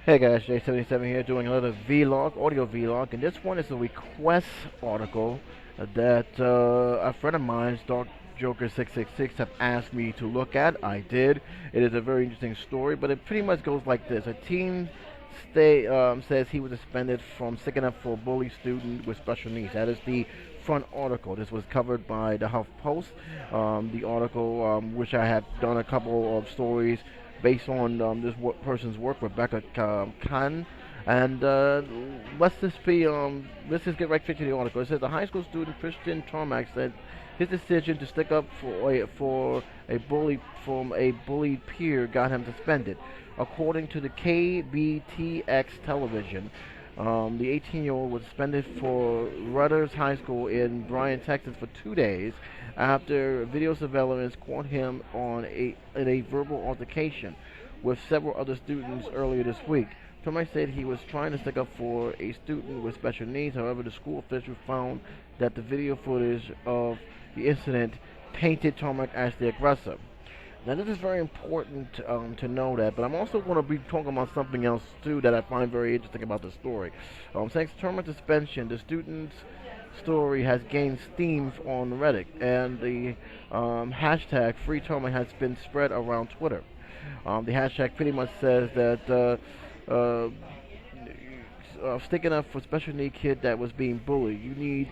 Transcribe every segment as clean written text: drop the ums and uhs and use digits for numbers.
Hey guys, J77 here doing another vlog, audio vlog, and this one is a request article that a friend of mine's, Dark Joker 666, have asked me to look at. I did. It is a very interesting story, but it pretty much goes like this. A teen says he was suspended from sticking up for a bully student with special needs. That is the front article. This was covered by the Huff Post. The article, which I have done a couple of stories based on this person's work, Rebecca Khan. And let's just get right to the article. It says the high school student Christian Tarmac said his decision to stick up for a bully from a bullied peer got him suspended. According to the KBTX television, the 18-year-old was suspended for Rutgers High School in Bryan, Texas for 2 days after video surveillance caught him in a verbal altercation with several other students earlier this week. Tomei said he was trying to stick up for a student with special needs. However, the school official found that the video footage of the incident painted Tomac as the aggressor. Now, this is very important to know that, but I'm also going to be talking about something else too that I find very interesting about the story. Thanks to Tomac suspension, the student's story has gained steam on Reddit, and the hashtag #FreeTomac has been spread around Twitter. The hashtag pretty much says that sticking up for special need kid that was being bullied. You need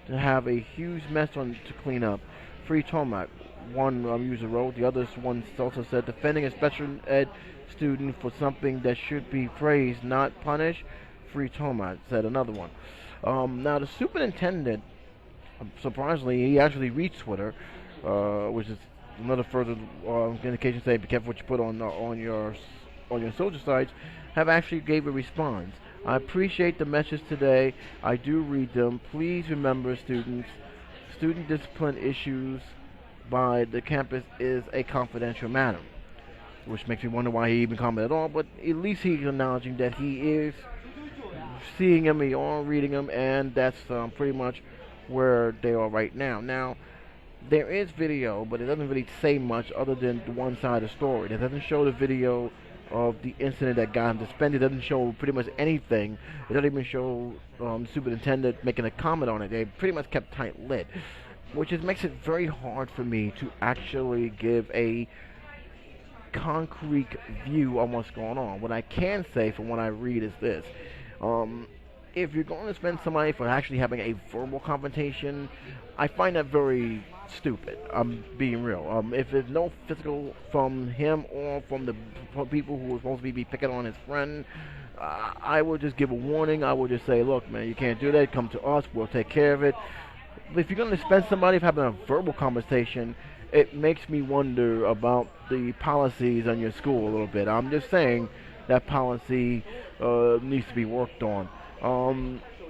to have a huge mess to clean up. Free Tomac. One user wrote. The other one also said defending a special ed student for something that should be praised, not punished. Free Tomac, said another one. Now the superintendent, surprisingly, he actually reads Twitter, which is another further indication saying be careful what you put on your social sites. Have actually gave a response. I appreciate the message today. I do read them. Please remember, students, student discipline issues by the campus is a confidential matter, which makes me wonder why he even commented at all. But at least he's acknowledging that he is seeing them, he are reading them, and that's pretty much where they are right now. Now, there is video, but it doesn't really say much other than the one side of the story. It doesn't show the video of the incident that got him suspended. It doesn't show pretty much anything. It doesn't even show the superintendent making a comment on it. They pretty much kept tight-lipped, which makes it very hard for me to actually give a concrete view on what's going on. What I can say from what I read is this. If you're going to spend some money for actually having a verbal confrontation, I find that very stupid. I'm being real. If there's no physical from him or from the people who are supposed to be picking on his friend, I would just give a warning. I would just say, look, man, you can't do that. Come to us. We'll take care of it. But if you're going to spend somebody for having a verbal conversation, it makes me wonder about the policies on your school a little bit. I'm just saying that policy needs to be worked on.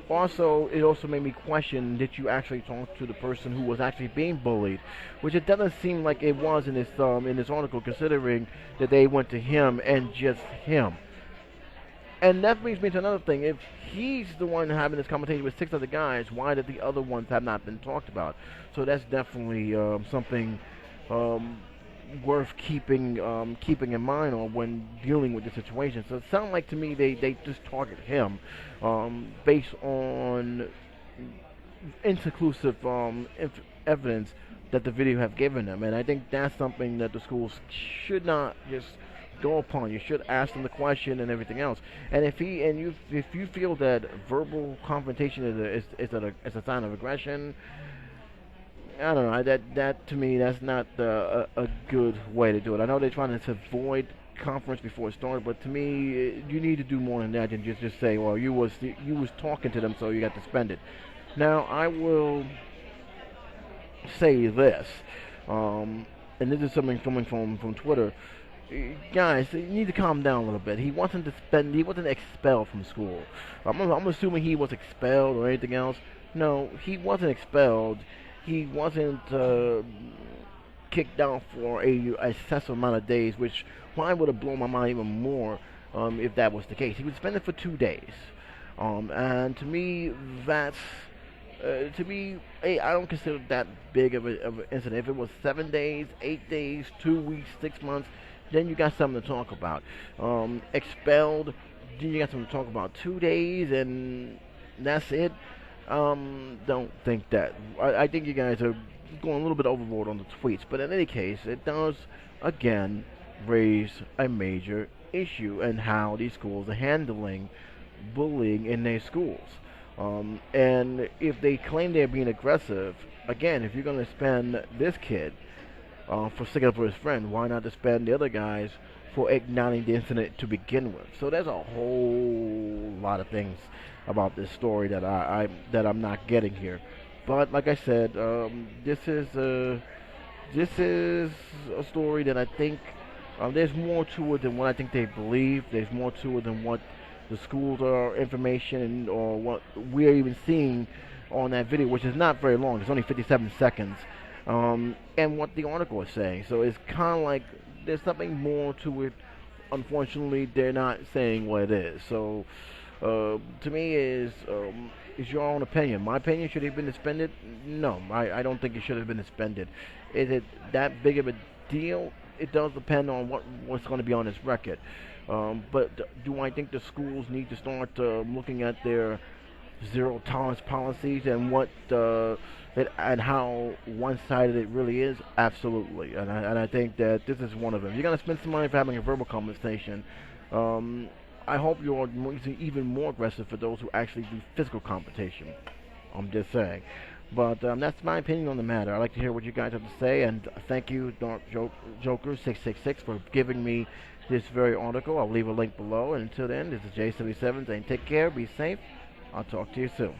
Also, it also made me question, did you actually talk to the person who was actually being bullied? Which it doesn't seem like it was in this article, considering that they went to him and just him. And that brings me to another thing. If he's the one having this conversation with 6 other guys, why did the other ones have not been talked about? So that's definitely something worth keeping in mind on when dealing with the situation. So it sounds like to me they just target him based on inconclusive evidence that the video have given them, and I think that's something that the schools should not just go upon. You should ask them the question and everything else. And if you feel that verbal confrontation is a sign of aggression, I don't know. That to me, that's not a good way to do it. I know they're trying to avoid conference before it started, but to me, you need to do more than that than just say, well, you was talking to them, so you got suspended. Now, I will say this, and this is something coming from Twitter. Guys, you need to calm down a little bit. He wasn't expelled from school. I'm assuming he was expelled or anything else. No, he wasn't expelled. He wasn't kicked out for a excessive amount of days, which probably would have blown my mind even more if that was the case. He was suspended for 2 days, and to me, that's I don't consider that big of an incident. If it was 7 days, 8 days, 2 weeks, 6 months, then you got something to talk about. Expelled, then you got something to talk about 2 days and that's it. Don't think that. I think you guys are going a little bit overboard on the tweets, but in any case, it does again raise a major issue in how these schools are handling bullying in their schools. And if they claim they're being aggressive, again, if you're going to spend this kid for sticking up for his friend, why not suspend the other guys for igniting the incident to begin with? So there's a whole lot of things about this story that I'm not getting here. But like I said, this is a story that I think there's more to it than what I think they believe. There's more to it than what the schools are information or what we're even seeing on that video, which is not very long. It's only 57 seconds. And what the article is saying. So it's kind of like there's something more to it. Unfortunately, they're not saying what it is. So to me, is your own opinion. My opinion, should he have been suspended? No, I don't think he should have been suspended. Is it that big of a deal? It does depend on what's going to be on his record. But do I think the schools need to start looking at their zero tolerance policies and and how one-sided it really is? Absolutely, and I think that this is one of them. You're gonna spend some money for having a verbal conversation. I hope you're even more aggressive for those who actually do physical competition. I'm just saying. But that's my opinion on the matter. I'd like to hear what you guys have to say, and thank you, Dark Joker 666, for giving me this very article. I'll leave a link below, and until then, this is J77 saying take care, be safe. I'll talk to you soon.